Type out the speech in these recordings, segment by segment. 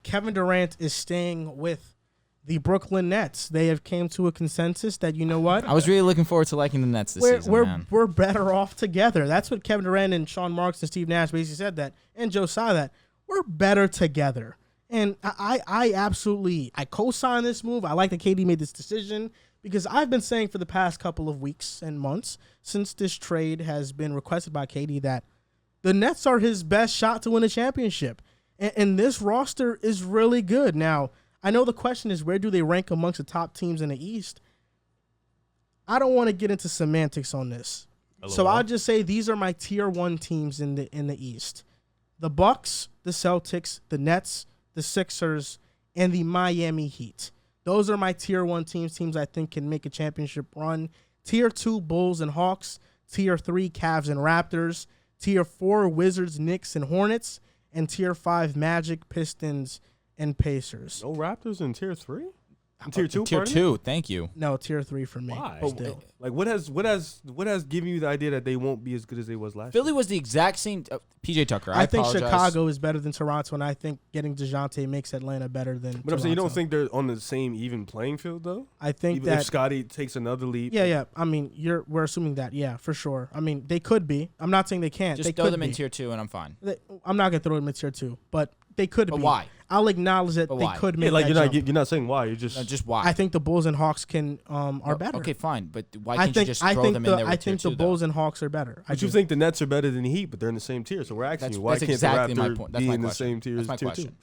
Kevin Durant is staying with the Brooklyn Nets. They have came to a consensus that, you know what? I was really looking forward to liking the Nets this season, man. We're better off together. That's what Kevin Durant and Sean Marks and Steve Nash basically said that, and Joe saw that. We're better together. And I absolutely co-sign this move. I like that KD made this decision because I've been saying for the past couple of weeks and months since this trade has been requested by KD that the Nets are his best shot to win a championship. And this roster is really good. Now, I know the question is, where do they rank amongst the top teams in the East? I don't want to get into semantics on this. LOL. So I'll just say these are my tier 1 teams in the East. The Bucks, the Celtics, the Nets, the Sixers, and the Miami Heat. Those are my tier 1 teams I think can make a championship run. Tier 2, Bulls and Hawks. Tier 3, Cavs and Raptors. Tier 4, Wizards, Knicks, and Hornets. And Tier 5, Magic, Pistons, and Pacers. No Raptors in Tier 3? Tier 2? Tier 2, thank you. No, Tier 3 for me. Why? Still. Like, what has given you the idea that they won't be as good as they was last year? Philly was the exact same. PJ Tucker, I think Chicago is better than Toronto, and I think getting DeJounte makes Atlanta better than But Toronto. I'm saying, you don't think they're on the same even playing field, though? I think even that if Scotty takes another leap. Yeah. I mean, we're assuming that, yeah, for sure. I mean, they could be. I'm not saying they can't. Just they throw could them be. in Tier 2, and I'm fine. I'm not gonna throw them in Tier 2, but they could But be. why? I'll acknowledge that they could make. Yeah, like that you're not saying why. You're just just why. I think the Bulls and Hawks are better. Okay, fine, but why can't you just throw them in there? I think the Bulls and Hawks are better. But you think the Nets are better than the Heat, but they're in the same tier. So we're asking you, why can't exactly the my Raptors point. That's be my in the question. same tier That's my as Tier question. 2?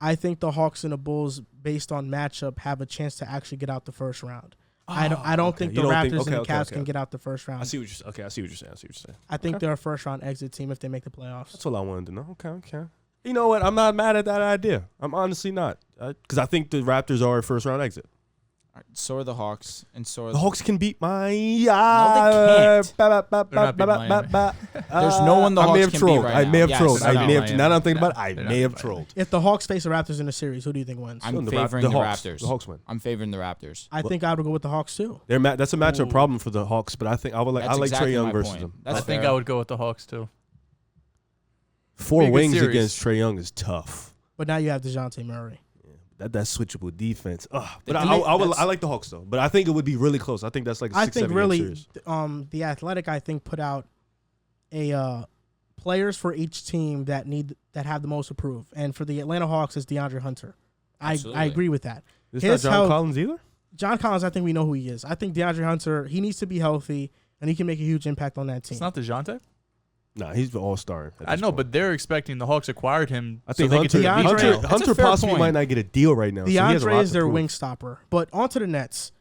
I think the Hawks and the Bulls, based on matchup, have a chance to actually get out the first round. I don't think the Raptors and the Cavs can get out the first round. I see what you're saying. I think they're a first round exit team if they make the playoffs. That's all I wanted to know. Okay. You know what? I'm not mad at that idea. I'm honestly not. Because I think the Raptors are a first round exit. All right, so are the Hawks, and so are the Hawks can beat my. No, they can't. There's no one the Hawks can beat right now. I may have trolled. Yes, I may have. Now that I'm thinking about it, I may have trolled. If the Hawks face the Raptors in a series, who do you think wins? I'm favoring the Raptors. The Hawks win. I'm favoring the Raptors. I think I would go with the Hawks too. That's a matchup problem for the Hawks, but I think I like exactly Trae Young my versus point. them. I think I would go with the Hawks too. 4 wings against Trae Young is tough. But now you have DeJounte Murray. That's switchable defense. But I like the Hawks though. But I think it would be really close. I think that's like a 6-7 game series. The Athletic I think put out a players for each team that have the most approved. And for the Atlanta Hawks it's DeAndre Hunter. I agree with that. It's not John Collins either? John Collins, I think we know who he is. I think DeAndre Hunter, he needs to be healthy and he can make a huge impact on that team. It's not DeJounte? Nah, he's the all-star. I know, but they're expecting the Hawks acquired him. I think Hunter possibly might not get a deal right now. DeAndre is their wing stopper. But onto the Nets.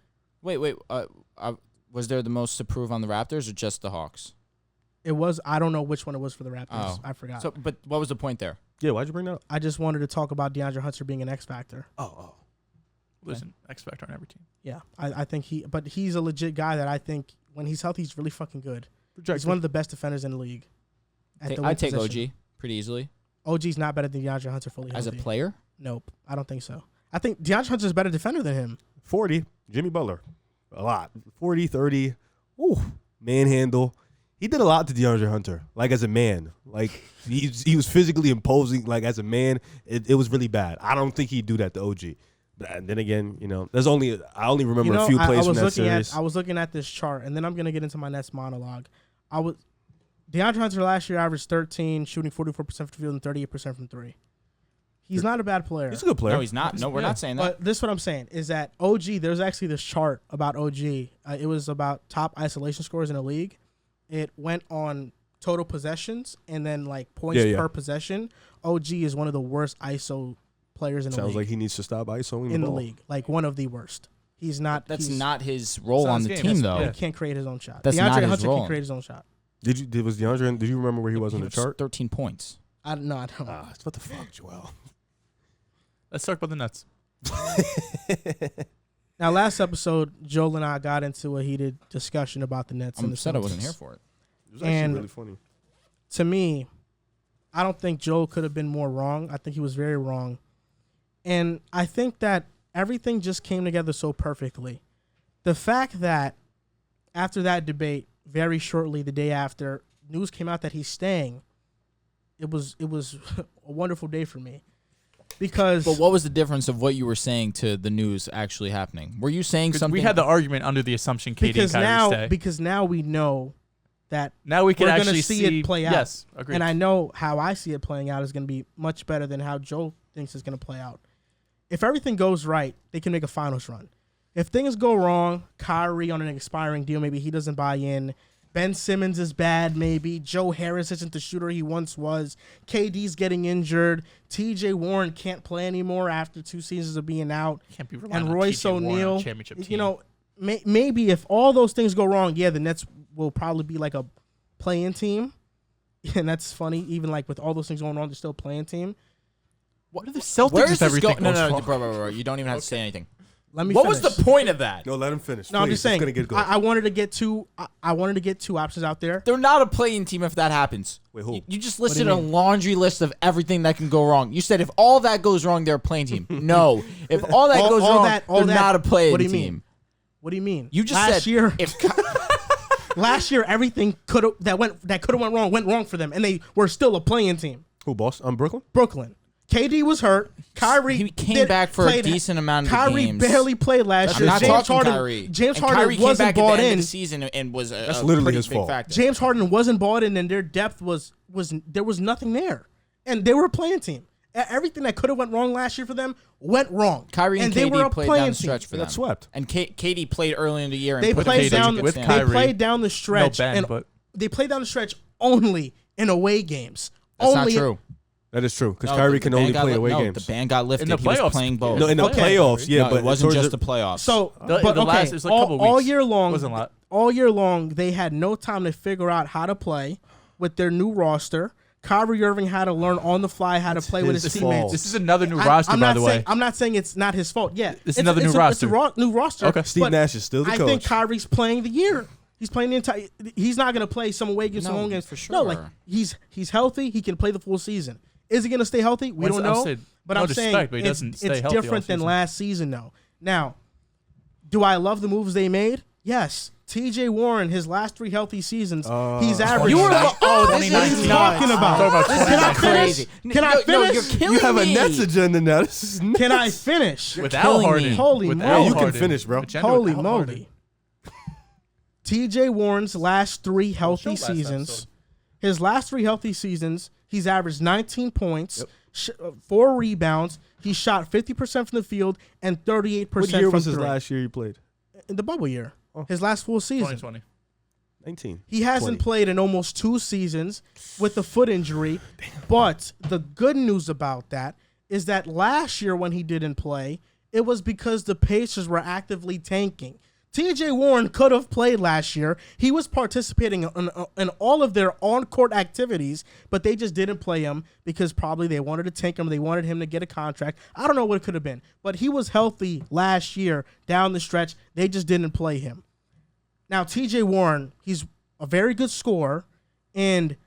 Wait. Was there the most to prove on the Raptors or just the Hawks? It was. I don't know which one it was for the Raptors. Oh. I forgot. So, but what was the point there? Yeah, why'd you bring that up? I just wanted to talk about DeAndre Hunter being an X factor. Oh. Listen, X factor on every team. Yeah, I think he's a legit guy that I think when he's healthy, he's really fucking good. He's one of the best defenders in the league. I'd take OG pretty easily. OG's not better than DeAndre Hunter fully as healthy. a player. Nope, I don't think so. I think DeAndre Hunter's a better defender than him. 40, Jimmy Butler, a lot. 40, 30, manhandle. He did a lot to DeAndre Hunter, like as a man. Like he was physically imposing, like as a man. It was really bad. I don't think he'd do that to OG. But then again, I only remember a few plays from that series. I was looking at this chart, and then I'm gonna get into my Nets monologue. DeAndre Hunter last year averaged 13, shooting 44% from the field and 38% from 3. He's not a bad player. He's a good player. No, he's not. No, we're not saying that. But this is what I'm saying is that OG, there's actually this chart about OG. It was about top isolation scores in the league. It went on total possessions and then like points per possession. OG is one of the worst ISO players in the league. Sounds like he needs to stop ISOing in the league. Like one of the worst. He's not. That's not his role on the team, though. He can't create his own shot. That's DeAndre not his Hunter role. can create his own shot. Did you remember where he was on the chart? 13 points. I don't. What the fuck, Joel? Let's talk about the Nets. Now, last episode, Joel and I got into a heated discussion about the Nets. I'm upset I wasn't here for it. It was actually really funny. To me, I don't think Joel could have been more wrong. I think he was very wrong. And I think that everything just came together so perfectly. The fact that after that debate, very shortly the day after, news came out that he's staying. It was a wonderful day for me because But what was the difference of what you were saying to the news actually happening? Were you saying 'Cause something? we had the argument under the assumption KD and Kyrie stay. because now we know that Now we can we're actually gonna see it play out. Yes, agreed. and I know how I see it playing out is going to be much better than how Joe thinks it's going to play out. If everything goes right, they can make a finals run. If things go wrong, Kyrie on an expiring deal, maybe he doesn't buy in. Ben Simmons is bad, maybe. Joe Harris isn't the shooter he once was. KD's getting injured. TJ Warren can't play anymore after 2 seasons of being out. Can't be relying And on Royce TJ Warren on a O'Neal, championship team. you know, maybe if all those things go wrong, yeah, the Nets will probably be like a play-in team. And that's funny. Even like with all those things going on, they're still a play-in team. What are the Celtics Where is if this everything going? No, goes no, wrong? bro. You don't even have to say anything. Let me What finish. was the point of that? No, let him finish. No, I'm please. just saying. It's gonna get good. I wanted to get two. I wanted to get two options out there. They're not a playing team if that happens. Wait, who? You just do you listed a mean? laundry list of everything that can go wrong. You said if all that goes wrong, they're a playing team. No. If all that goes wrong, they're not a playing What do you team. mean? What do you mean? You just last said year. if Last year, everything could have went wrong for them, and they were still a playing team. Who, boss? I'm Brooklyn. Brooklyn. KD was hurt. Kyrie he came back for a decent amount of the Kyrie games. barely played last I'm year. not James talking Harden. Kyrie. James And Harden Kyrie came wasn't back at bought the end in. of the season and was That's a literally pretty his big fault. factor. James Harden wasn't bought in, and their depth was there was nothing there, and they were a playing team. Everything that could have went wrong last year for them went wrong. Kyrie and they were a KD played playing down the team. stretch for They them. got swept. And KD played early in the year. And They put played the down. with They Kyrie. played down the stretch. Ben, and but- they played down the stretch only in away games. That's only not true. That is true because No, Kyrie the can band only got play away no, games. The band got lifted. In the He was playoffs. playing both. No, in the Okay. playoffs, yeah, No, but it wasn't towards just the playoffs. So, The but last- okay, it was like a couple all weeks. year long, Wasn't a lot. all year long, they had no time to figure out how to play with their new roster. Kyrie Irving had to learn on the fly how to play with his his teammates. fault. This is another new roster, by the way. I'm not saying it's not his fault. Yeah, It's another new roster. It's a new roster. Okay. Steve but Nash is still the I coach. think Kyrie's playing the year. He's playing the entire. He's not going to play some away games, some No, home games. for No, like sure. he's healthy. He can play the full season. Is he going to stay healthy? We don't I'm know. saying- But no I'm saying disrespect, but he doesn't stay it's healthy all different than season. last season, though. Now, do I love the moves they made? Yes. TJ Warren, his last 3 healthy seasons, he's averaged. You were what this is are you talking about? Talking about Can I 2019. finish? Crazy. Can I No, finish? you're killing you have me. a Nets agenda now. This is nuts. Can I finish? Without killing me. Harden. Holy Without moly. You can Harden. finish, bro. Agenda Holy without moly. Harden. TJ Warren's last 3 healthy last seasons, episode. his last 3 healthy seasons, he's averaged 19 points, 4 rebounds. He shot 50% from the field and 38% What year from was his 3. last year you played? In the bubble year. His last full season. 2020. 19. He hasn't 20. played in almost 2 seasons with a foot injury. But the good news about that is that last year when he didn't play, it was because the Pacers were actively tanking. TJ Warren could have played last year. He was participating in all of their on-court activities, but they just didn't play him because probably they wanted to tank him. They wanted him to get a contract. I don't know what it could have been, but he was healthy last year down the stretch. They just didn't play him. Now, TJ Warren, he's a very good scorer, and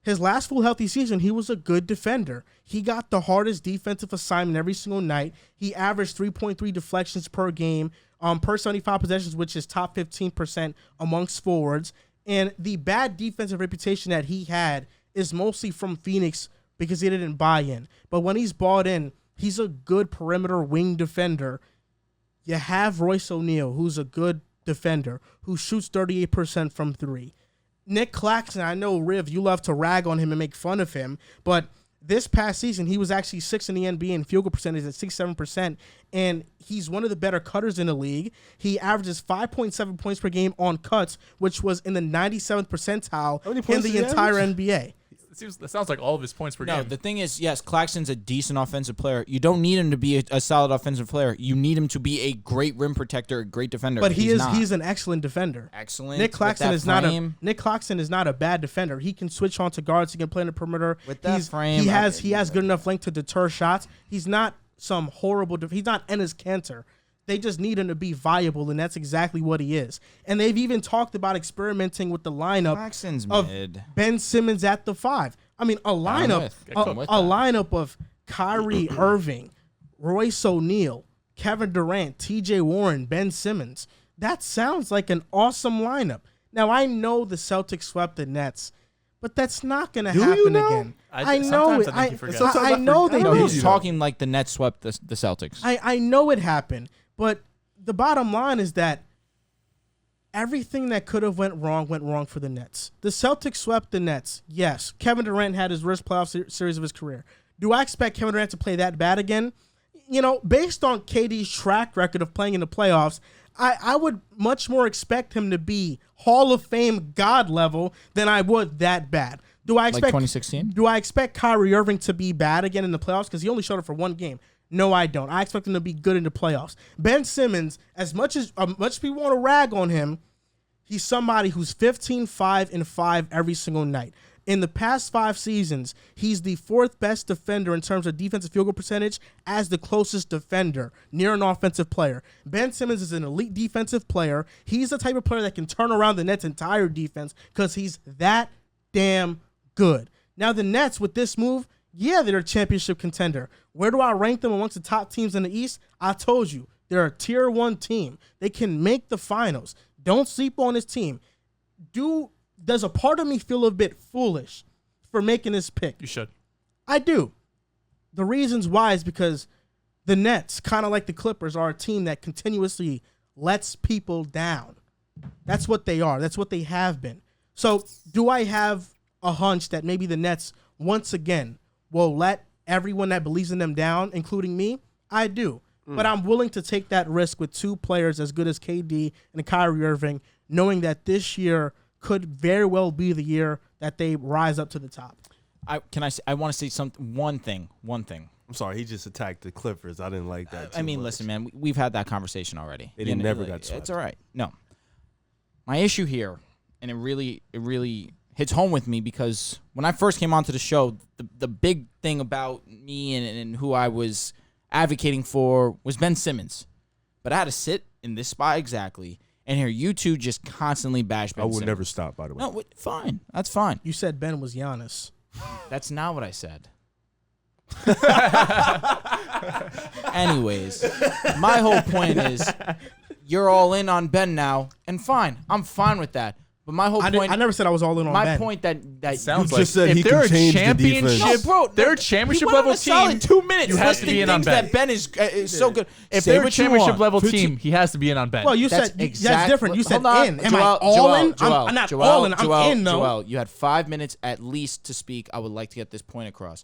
his last full healthy season, he was a good defender. He got the hardest defensive assignment every single night. He averaged 3.3 deflections per game, per 75 possessions, which is top 15% amongst forwards. And the bad defensive reputation that he had is mostly from Phoenix because he didn't buy in. But when he's bought in, he's a good perimeter wing defender. You have Royce O'Neal, who's a good defender, who shoots 38% from 3. Nick Claxton, I know, Riv, you love to rag on him and make fun of him, but this past season, he was actually 6th in the NBA in field goal percentage at 67%, and he's one of the better cutters in the league. He averages 5.7 points per game on cuts, which was in the 97th percentile many in points the does he entire average? NBA. That sounds like all of his points per No, game. the thing is, yes, Claxton's a decent offensive player. You don't need him to be a solid offensive player. You need him to be a great rim protector, a great defender. But he's not. he's an excellent defender. Excellent. Nick Claxton with is that not frame. Nick Claxton is not a bad defender. He can switch on to guards. He can play in the perimeter. With that frame, he I has could- good enough length to deter shots. He's not some horrible. He's not Enes Kanter. They just need him to be viable, and that's exactly what he is. And they've even talked about experimenting with the lineup Claxton's of mid. Ben Simmons at the 5. I mean, a lineup, I'm with a that. lineup of Kyrie Irving, Royce O'Neal, Kevin Durant, TJ Warren, Ben Simmons. That sounds like an awesome lineup. Now, I know the Celtics swept the Nets, But that's not going to Do you happen know? again. I know sometimes it. I think you forget. Sometimes I know they No, did. he's talking like the Nets swept the Celtics. I know it happened, but the bottom line is that everything that could have went wrong for the Nets. The Celtics swept the Nets. Yes, Kevin Durant had his worst playoff series of his career. Do I expect Kevin Durant to play that bad again? Based on KD's track record of playing in the playoffs, I would much more expect him to be Hall of Fame God level than I would that bad. Do I expect 2016? Do I expect Kyrie Irving to be bad again in the playoffs because he only showed up for one game? No, I don't. I expect him to be good in the playoffs. Ben Simmons, as much people want to rag on him, he's somebody who's 15-5-5 every single night. In the past 5 seasons, he's the 4th best defender in terms of defensive field goal percentage as the closest defender near an offensive player. Ben Simmons is an elite defensive player. He's the type of player that can turn around the Nets' entire defense because he's that damn good. Now, the Nets, with this move, yeah, they're a championship contender. Where do I rank them amongst the top teams in the East? I told you, they're a tier 1 team. They can make the finals. Don't sleep on this team. Does a part of me feel a bit foolish for making this pick? You should. I do. The reasons why is because the Nets, kind of like the Clippers, are a team that continuously lets people down. That's what they are. That's what they have been. So do I have a hunch that maybe the Nets, once again, will let everyone that believes in them down, including me? I do. But I'm willing to take that risk with 2 players as good as KD and Kyrie Irving, knowing that this year could very well be the year that they rise up to the top. I want to say one thing. I'm sorry, he just attacked the Clippers. I didn't like that. Listen, man, we've had that conversation already. They never got swept. It's all right. No, my issue here, and it really hits home with me because when I first came onto the show, the big thing about me and who I was advocating for was Ben Simmons, but I had to sit in this spot exactly and hear you two just constantly bash Ben Simmons. I would never stop, by the way. No, fine. That's fine. You said Ben was Giannis. That's not what I said. Anyways, my whole point is you're all in on Ben now, and fine. I'm fine with that. But my whole point... I never said I was all in on Ben. My point that Sounds You like just said if he they're can a change the championship, defense. No, bro, they're a he championship went on level a solid team. 2 minutes. You have to be in on things Ben. that Ben is so good. If Say they're a what you championship want. level team, he has to be in on Ben. Well, you That's said that's different. You said Hold on. in. Am I all in? I'm not all in. I'm in, though. Joel, you had 5 minutes at least to speak. I would like to get this point across.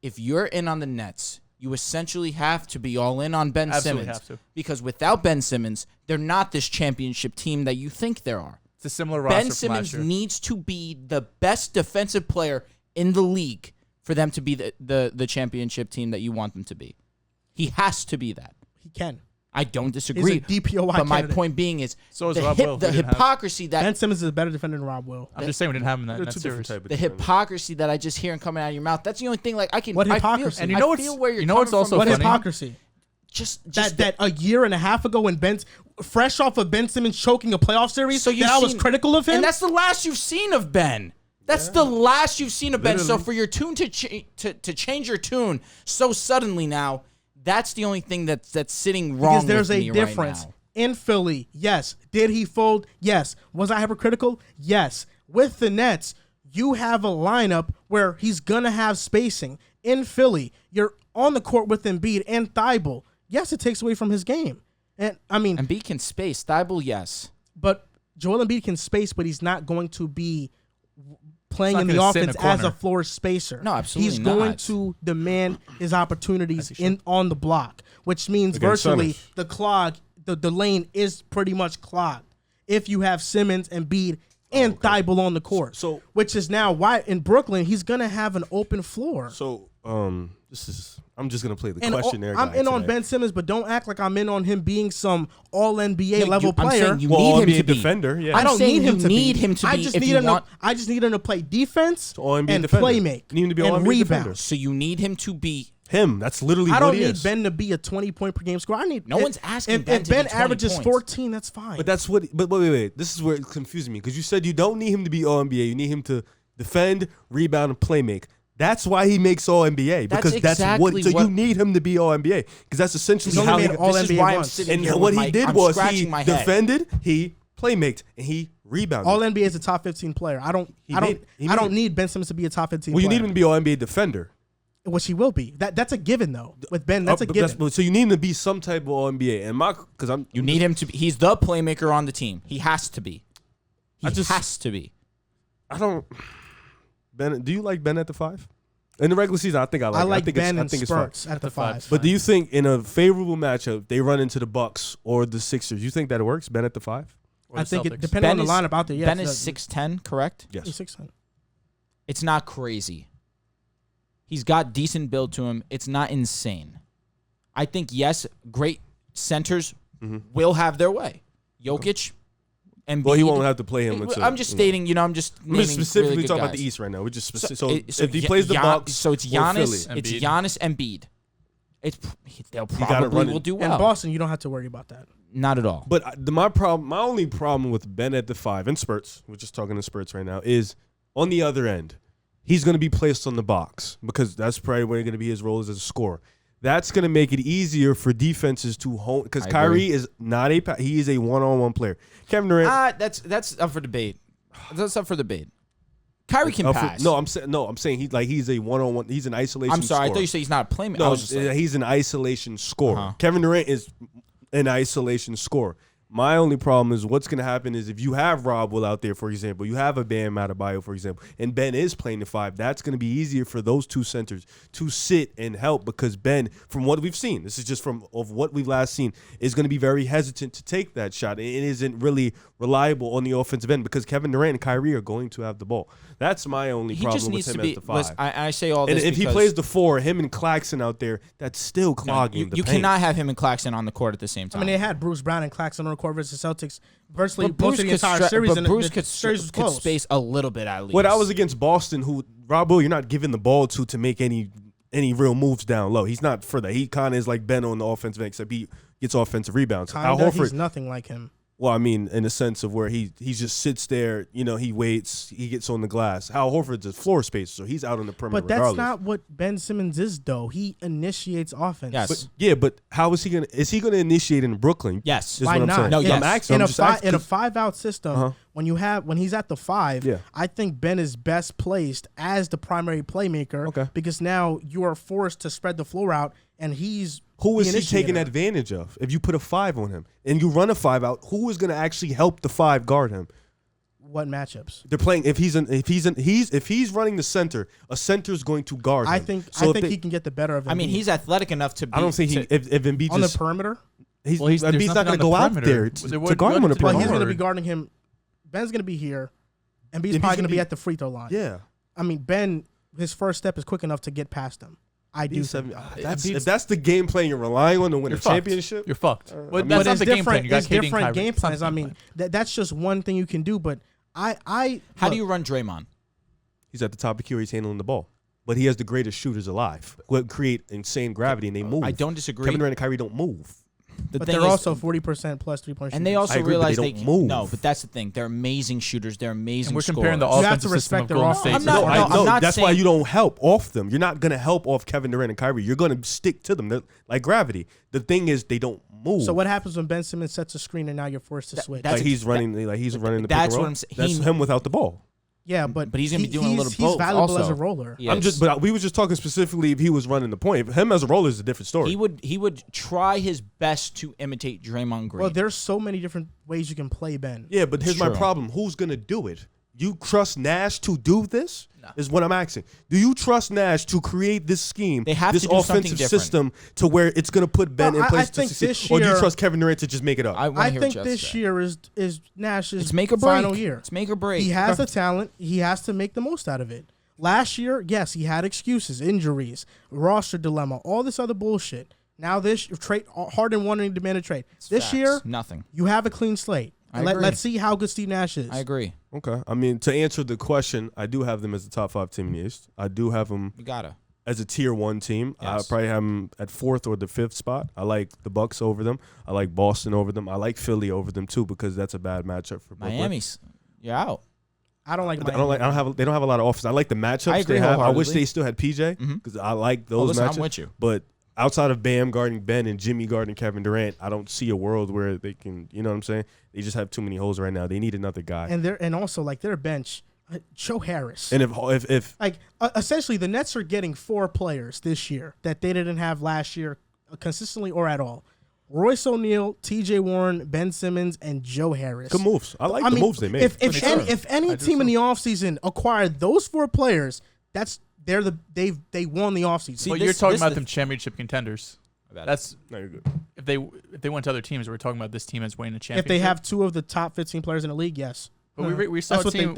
If you're in on the Nets, you essentially have to be all in on Ben Absolutely Simmons. have to. Because without Ben Simmons, they're not this championship team that you think there are. It's a similar roster Ben from last Simmons year. needs to be the best defensive player in the league for them to be the championship team that you want them to be. He has to be that. He can. I don't disagree. He's a DPOY but my candidate. point being is So is the, Rob Will, the who didn't have- hypocrisy that Ben Simmons is a better defender than Rob Will. I'm just saying we didn't have him in They're that two series. different type of the defenders. hypocrisy that I just hear coming out of your mouth. That's the only thing. Like I can. What I hypocrisy? Feel, And you I know what's- feel where you're you know what's coming also from. What funny? hypocrisy? Just That a year and a half ago when fresh off of Ben Simmons choking a playoff series, So you've that I was seen- critical of him. And that's the last you've seen of Ben. That's the last you've seen of Ben. So Literally. for your tune to change your tune so suddenly now, that's the only thing that's sitting wrong because there's with a me difference. right now. In Philly, yes. Did he fold? Yes. Was I hypercritical? Yes. With the Nets, you have a lineup where he's going to have spacing. In Philly, you're on the court with Embiid and Thibault. Yes, it takes away from his game. And I mean, Embiid can space. Thibault, yes. but Joel Embiid can space, but he's not going to be playing He's in not the gonna sit in offense a as a corner. floor spacer. No, absolutely He's going not. to demand his opportunities on the block, which means Against virtually centers. the lane is pretty much clogged if you have Simmons, Embiid, and Thibault on the court. So- which is now why in Brooklyn he's gonna have an open floor. So, I'm just gonna play the And questionnaire. I'm guy in on today. Ben Simmons, but don't act like I'm in on him being some all NBA No, level I'm player. saying you Well, need him NBA to be. defender, yeah. I I'm don't saying need him you to need be. him to I be just if need you him want. I just need him to play defense all NBA and defender. play You make need him to be all and NBA rebound. defender. So you need him to be. Him. That's literally I what don't he need is. Ben to be a 20-point per game scorer. I need No one's asking if, Ben if to be Ben 20 averages points. 14, that's fine. But that's what. But wait. This is where it confused me because you said you don't need him to be all NBA. You need him to defend, rebound, and play make. That's why he makes all NBA because that's exactly what. So what- you need him to be all NBA because that's essentially He's only how he. made all This is NBA why I'm once. sitting And here what with he did I'm was he scratching my head. defended, he playmaked, and he rebounding. All NBA is a top 15 player. I don't need Ben Simmons to be a top 15 Well, you player. need him to be all NBA defender. Which he will be. That's a given though. With Ben, that's a given. So you need him to be some type of all NBA. And You need him to be. He's the playmaker on the team. He has to be. He has to be. Ben, do you like Ben at the 5? In the regular season, I think I like. I like think Ben I in think spurts it's at the 5. But do you think in a favorable matchup they run into the Bucks or the Sixers? You think that it works? Ben at the 5? I think it depends on the lineup out there. Yes, Ben is 6'10", correct? Yes. He's 6'10". It's not crazy. He's got decent build to him. It's not insane. I think, yes, great centers will have their way. Jokic, Embiid. Well, he won't have to play him. I'm just stating, I'm just naming specifically really good talking guys. about the East right now. We're just So if he plays the Bucks, so it's or Giannis. Philly. It's Giannis, Embiid. They'll gotta probably run will do In well. Boston, you don't have to worry about that. Not at all. But my only problem with Ben at the 5 in spurts, we're just talking in spurts right now, is on the other end, he's going to be placed on the box because that's probably where going to be his role as a scorer. That's going to make it easier for defenses to home because Kyrie is not he is a one-on-one player. Kevin Durant, that's up for debate. That's up for debate. Kyrie can pass. I'm saying he's a one-on-one. He's an isolation. I'm sorry. scorer. I thought you said he's not a playmaker. No, Like, he's an isolation scorer. Uh-huh. Kevin Durant is an isolation scorer. My only problem is what's going to happen is if you have Rob Will out there, for example, you have a Bam Adebayo, for example, and Ben is playing the 5, that's going to be easier for those two centers to sit and help because Ben, from what we've seen, this is just of what we've last seen, is going to be very hesitant to take that shot. It isn't really reliable on the offensive end because Kevin Durant and Kyrie are going to have the ball. That's my only he problem just needs with him to be. at the 5. Listen, I say all And this if he because plays the 4, him and Claxton out there, that's still clogging the you paint. cannot have him and Claxton on the court at the same I time. mean, they had Bruce Brown and Claxton on the court versus Celtics virtually But most of the entire series. But And Bruce the series was could close. space a little bit at least. Well, that was against Boston, who Rob Will, you're not giving the ball to make any real moves down low. He's not for that. He kind of is like Ben on the offensive end, except he gets offensive rebounds. Al Kinda, Horford, he's nothing like him. well, I mean, in the sense of where he just sits there, he waits, he gets on the glass. Al Horford's a floor spacer, so he's out on the perimeter But that's regardless. not what Ben Simmons is, though. He initiates offense. Yes. But how is he gonna? Is he gonna initiate in Brooklyn? Yes. Is Why what I'm not? saying. No, in, yes. I'm asking. in I'm a just asking, in a 'cause- 5-out system, Uh-huh. when he's at the 5, Yeah. I think Ben is best placed as the primary playmaker. Okay. Because now you are forced to spread the floor out, and he's Who is the he taking initiator. advantage of? If you put a 5 on him and you run a 5 out, who is going to actually help the 5 guard him? What matchups? They're playing if he's running the center, a center is going to guard him. I think he can get the better of him. I mean, he's athletic enough to be. I don't think if Embiid on just the perimeter. he's there's Embiid's not nothing going on to the go out there perimeter. to guard him on the But he's perimeter. going to be guarding him. Ben's going to be here, and B's Embiid's probably gonna going to be be- at the free throw line. Yeah. I mean, Ben, his first step is quick enough to get past him. I do think that. If that's the game plan you're relying on to win a You're fucked. championship, You're fucked. Well, mean, that's But not the game plan. You got There's KD and different Kyrie. game It's not the plans. I game mean, plan. that's just one thing you can do. But How look, do you run Draymond? he's at the top of the queue. He's handling the ball, but he has the greatest shooters alive. Who create insane gravity and they move. I don't disagree. Kevin Durant and Kyrie don't move. The But thing they're is- also 40% plus 3-point shooters. and they also I agree, but realize they don't move. No, but that's the thing. They're amazing shooters. They're amazing. And we're comparing the scorers. You have offensive to system respect of their Golden offense. State. I'm to not- the no, Warriors. I'm not That's why saying- you don't help off them. You're not gonna help off Kevin Durant and Kyrie. You're gonna stick to them. They're like gravity. The thing is, they don't move. So what happens when Ben Simmons sets a screen and now you're forced to switch? that's Like he's running the pick and that's roll. what I'm saying. That's him without the ball. Yeah, but he's gonna be doing a little he's both valuable also. as a roller. Yes. But we were just talking specifically if he was running the point. If him as a roller is a different story. He would try his best to imitate Draymond Green. Well, there's so many different ways you can play Ben. Yeah, but here's my true. problem. Who's gonna do it? You trust Nash to do this? Is what I'm asking. Do you trust Nash to create this scheme, They have this to do something offensive different. system to where it's gonna put Ben Well, in I place to think succeed? this Or do you year- trust Kevin Durant to just make it up? I wanna I hear think what this Jets say. year is Nash's It's make or break. final year. It's make or break. He has the talent. He has to make the most out of it. Last year, yes, he had excuses, injuries, roster dilemma, all this other bullshit. Now this trade, Harden wanting to demand a trade. This Facts. year, nothing. you have a clean slate. I agree. Let's see how good Steve Nash is. I agree. Okay. I mean, to answer the question, I do have them as the top 5 team in the East. I do have them You gotta. as a tier 1 team. Yes. I probably have them at 4th or the 5th spot. I like the Bucks over them. I like Boston over them. I like Philly over them too because that's a bad matchup for Brooklyn. Miami's. You're out. I don't like I Miami. don't like. I don't have. They don't have a lot of offense. I like the matchups I agree they have. I wish wholeheartedly. they still had PJ because I like those Listen, matchups. I'm with you. But outside of Bam guarding Ben and Jimmy guarding Kevin Durant, I don't see a world where they can. You know what I'm saying? They just have too many holes right now. They need another guy. And also like their bench, Joe Harris. And if like essentially the Nets are getting 4 players this year that they didn't have last year consistently or at all. Royce O'Neal, T.J. Warren, Ben Simmons, and Joe Harris. good moves. I like the moves they made. If any team in the offseason acquired those 4 players, they won the offseason. But you're talking about them championship contenders. That's no, you're good. If they went to other teams, we're talking about this team as winning a championship. If they have 2 of the top 15 players in the league, yes. But we saw a team.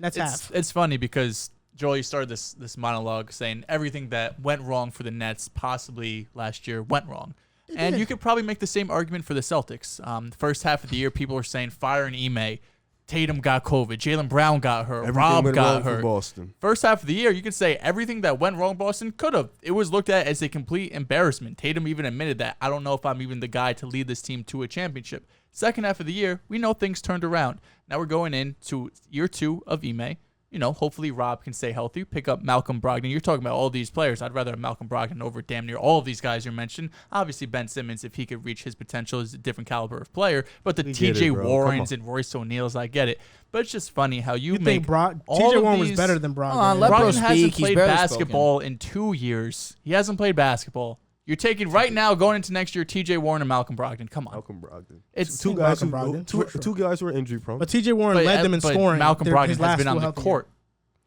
That's half. It's funny because Joel, you started this monologue saying everything that went wrong for the Nets possibly last year went wrong. And you could probably make the same argument for the Celtics. The first half of the year, people are saying fire and Ime. Tatum got COVID. Jaylen Brown got hurt. Rob got hurt. Boston. First half of the year, you could say everything that went wrong Boston could have. It was looked at as a complete embarrassment. Tatum even admitted that. I don't know if I'm even the guy to lead this team to a championship. Second half of the year, we know things turned around. Now we're going into year 2 of Ime. You know, hopefully Rob can stay healthy, pick up Malcolm Brogdon. You're talking about all these players. I'd rather have Malcolm Brogdon over damn near all of these guys you mentioned. Obviously, Ben Simmons, if he could reach his potential, is a different caliber of player. But the T.J. Warrens and Royce O'Neals, I get it. But it's just funny how you make T.J. Warren was better than Brogdon. Brogdon hasn't played basketball in 2 years. He hasn't played basketball. You're taking right now, going into next year, T.J. Warren and Malcolm Brogdon. Come on. Malcolm Brogdon. It's two guys who are injury prone. But T.J. Warren led them in scoring. Malcolm Brogdon has been on the court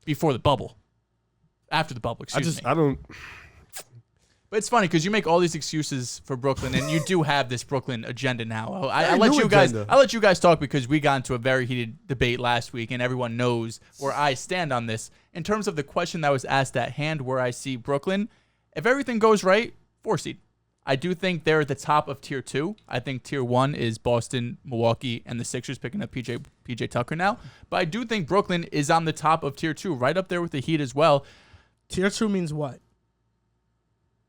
before the bubble. After the bubble, excuse me. I don't... But it's funny because you make all these excuses for Brooklyn, and you do have this Brooklyn agenda now. I let you guys talk because we got into a very heated debate last week, and everyone knows where I stand on this. In terms of the question that was asked at hand, where I see Brooklyn, if everything goes right, 4 seed. I do think they're at the top of tier 2. I think tier 1 is Boston, Milwaukee, and the Sixers picking up PJ Tucker now. But I do think Brooklyn is on the top of tier 2, right up there with the Heat as well. Tier 2 means what?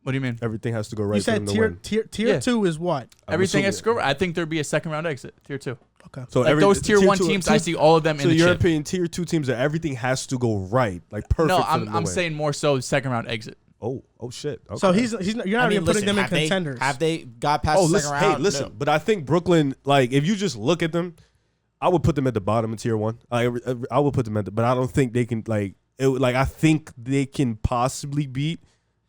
What do you mean? Everything has to go right. You said tier 2 is what? Everything has to go right. I think there'd be a second round exit, tier 2. Okay. So like those tier 1 teams, I see all of them in the chip. So your opinion, tier 2 teams, that everything has to go right, like perfect. No, I'm saying more so second round exit. Oh shit. Okay. So you're not even putting them in contenders. Have they got past the second round? Hey, listen. No. But I think Brooklyn, like, if you just look at them, I would put them at the bottom of tier 1. I would put them but I don't think they can I think they can possibly beat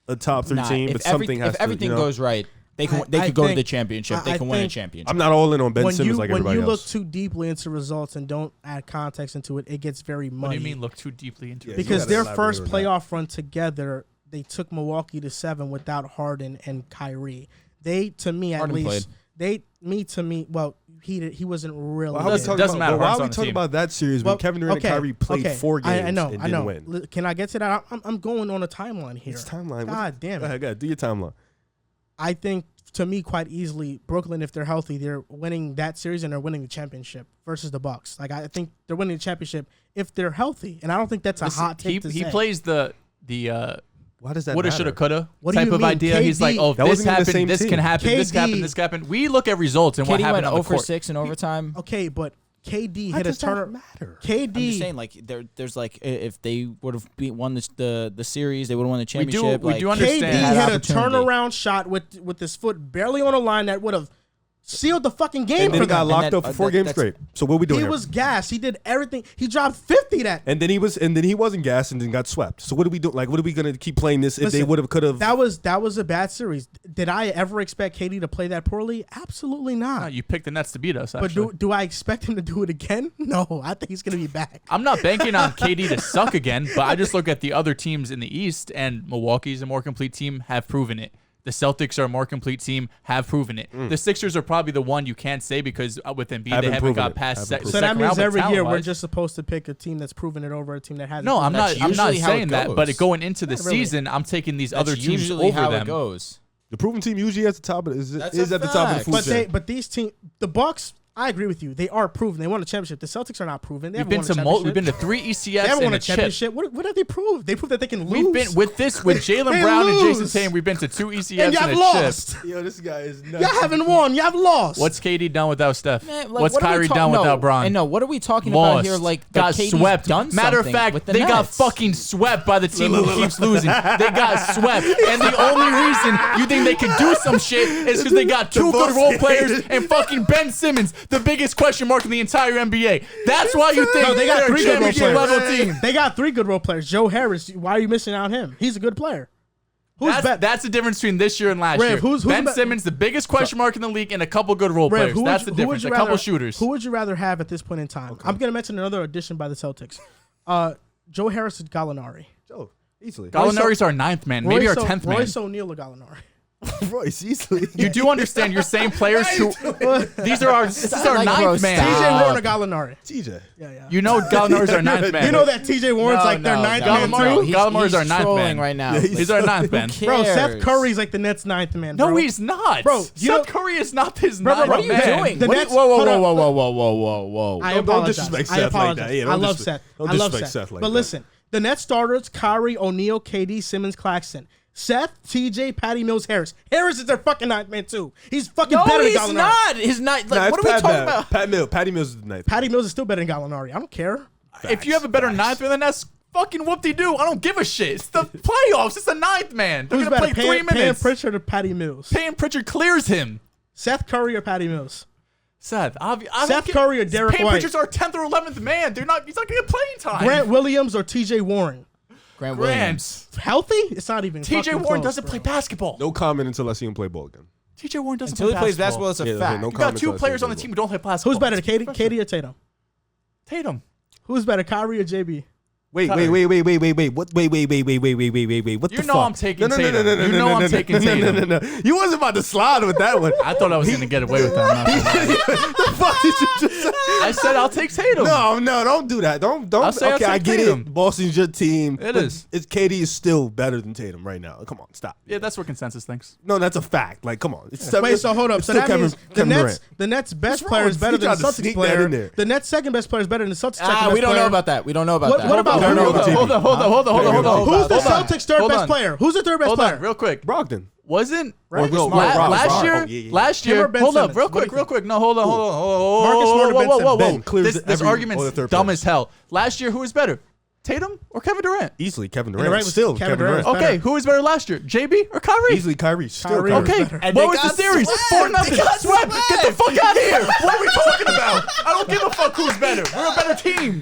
a top 3 team. But something has to. If everything goes right, they could go to the championship. They can win a championship. I'm not all in on Ben Simmons like everybody else. When you look too deeply into results and don't add context into it, it gets very muddy. What do you mean look too deeply into it? Because their first playoff run together, they took Milwaukee to 7 without Harden and Kyrie. They, to me at least, well, he wasn't really. Well, doesn't matter. Why are we talking about that series when Kevin Durant and Kyrie played 4 games and didn't win? Can I get to that? I'm going on a timeline here. It's timeline. God damn it. Go ahead. Do your timeline. I think, to me, quite easily, Brooklyn, if they're healthy, they're winning that series and they're winning the championship versus the Bucks. Like, I think they're winning the championship if they're healthy, and I don't think that's a hot take to say. He plays the why does that woulda, matter? shoulda, coulda type of idea. KD, he's like, oh, this happened, this can happen, this happened, this happened. We look at results and what happened on the court. KD went 0 for 6 in overtime. Okay, but KD hit a turn. KD. I'm just saying, like, there's like, if they would have won the series, they would have won the championship. We do understand. KD hit a turnaround shot with his foot barely on the line that would have sealed the fucking game and then for he got them. locked up for 4 games straight. So what are we doing? He here? was gassed. He did everything. He dropped 50 that. And then he wasn't gassed and then got swept. So what are we doing? Like, what are we gonna keep playing this? If they would have, could have. That was a bad series. Did I ever expect KD to play that poorly? Absolutely not. No, you picked the Nets to beat us. Actually. But do I expect him to do it again? No, I think he's gonna be back. I'm not banking on KD to suck again, but I just look at the other teams in the East, and Milwaukee's a more complete team, have proven it. The Celtics are a more complete team, have proven it. The Sixers are probably the one you can't say because with Embiid, they haven't got past second round. So that means every year we're just supposed to pick a team that's proven it over a team that hasn't. No, I'm not saying that. But going into the season, I'm taking these other teams over how them. It goes. The proven team usually at the top is at the top of the food chain. But these teams, the Bucks, I agree with you. They are proven. They won a championship. The Celtics are not proven. They We've been to 3 ECFs They haven't won and a a chip. championship. What have they proved? They proved that they can lose. We've been with Jaylen They Brown and Jason lose. Tatum. We've been to 2 ECFs and and y'all a chip. lost. Yo, this guy is nuts. Y'all haven't won. Y'all have lost. What's KD done without Steph? Man, like, What's what are we Kyrie ta- done no, without Bron? I know. What are we talking Lost. about here? Like, got KD's swept. Done Matter of something fact, with the they got Nets. fucking swept by the team who keeps losing. They got swept, and the only reason you think they could do some shit is because they got 2 good role players and fucking Ben Simmons, the biggest question mark in the entire NBA. That's why you think they got they're 3 a good role championship players. level team. They got 3 good role players. Joe Harris. Why are you missing out on him? He's a good player. Who's better? That's the difference between this year and last year. Who's Ben be- Simmons, the biggest question mark in the league, and a couple good role players. That's the difference. A couple shooters. Who would you rather have at this point in time? I'm going to mention another addition by the Celtics. Joe Harris and Gallinari. Joe, easily. Gallinari's our 9th man, maybe our 10th man. Royce O'Neal or Gallinari. Royce, easily. You do understand you're saying players who this is our like 9th gross man. stuff. TJ Warren or Gallinari. TJ. Yeah. You know Gallinari's our 9th man. You know that TJ Warren's like their 9th man too? Gallinari's our 9th trolling man right now. Yeah, He's our 9th man. Bro, Seth cares? Curry's like the Nets' 9th man. Bro. No, he's not. Bro, you know- Seth Curry is not his Bro, 9th what are you man. doing? The What Nets- whoa, whoa, hold whoa, on. whoa, whoa, whoa, whoa, whoa, whoa. I Don't apologize. disrespect I Seth like apologize. that. Yeah, I don't love disrespect- Seth. don't I love disrespect Seth. Seth like But that. listen, the Nets starters: Kyrie, O'Neal, KD, Simmons, Claxton. Seth, TJ, Patty Mills, Harris. Harris is their fucking 9th man too. He's fucking No, better than he's Gallinari. not. He's not. Like, what are we talking about? Patty Mills is the 9th. Patty Mills is still better than Gallinari. I don't care. If you have a better 9th man, then that's fucking whoop-de-doo. I don't give a shit. It's the playoffs. It's the 9th man. They're Who's going to better, play 3 Payne minutes. Pritchard or Patty Mills? Payne Pritchard clears him. Seth Curry or Patty Mills? Seth, Seth Curry or Derek Payne White? Pritchard's our 10th or 11th man. He's not going to get playing time. Grant Williams or TJ Warren? Grant Williams. Healthy? It's not even. TJ fucking Warren close, doesn't bro. play basketball. No comment until I see him play ball again. TJ Warren doesn't Until he play plays basketball. basketball, it's a Yeah, fact. no You got comment 2 until I see players him on the play team who ball. don't play basketball. Who's better, Katie or Tatum? Tatum. Who's better, Kyrie or JB? Wait. What? Wait. What You the know fuck? I'm taking Tatum. You know I'm taking Tatum. No. You wasn't about to slide with that one. I thought I was going to get away with that. I'm not gonna lie. The fuck did you just say? I said I'll take Tatum. No, don't do that. Don't. I'll say I'll Okay, I take get Tatum. it. Boston's your team. It but is. It's KD is still better than Tatum right now. Come on, stop. Yeah, that's what consensus thinks. No, that's a fact. Like, come on. Wait, so hold up. it's So still that means Kevin Durant. the Nets' best What's player wrong? is better He than the tried to Celtics sneak that in player. there. The Nets' second best player is better than the Celtics second best player. We don't know about that. We don't know about that. What about Don't know who? about Hold on. Who's the Hold on. Celtics' third Hold best on. player? Who's the third best Hold player? on, real quick. Brogdon. Wasn't Right? Will, Smart. Rob, last Rob. year? Oh, yeah. Last Him or year. Ben Hold up, Simmons? real What do you quick, real think? quick. No, hold on. Marcus Smart or Ben Simmons? Ben clears This every- all the argument's third dumb players. as hell. Last year, who was better? Tatum or Kevin Durant? Easily Kevin And the Durant. right was Still Kevin Kevin Durant. Durant. Better. Okay, who was better last year? JB or Kyrie? Easily Kyrie. Still Kyrie. Kyrie. Okay, better. And what they was the got series? swept. 4-0. They got Swept. Get the swept. fuck out of here. What are we talking about? I don't give a fuck who's better. We're a better team.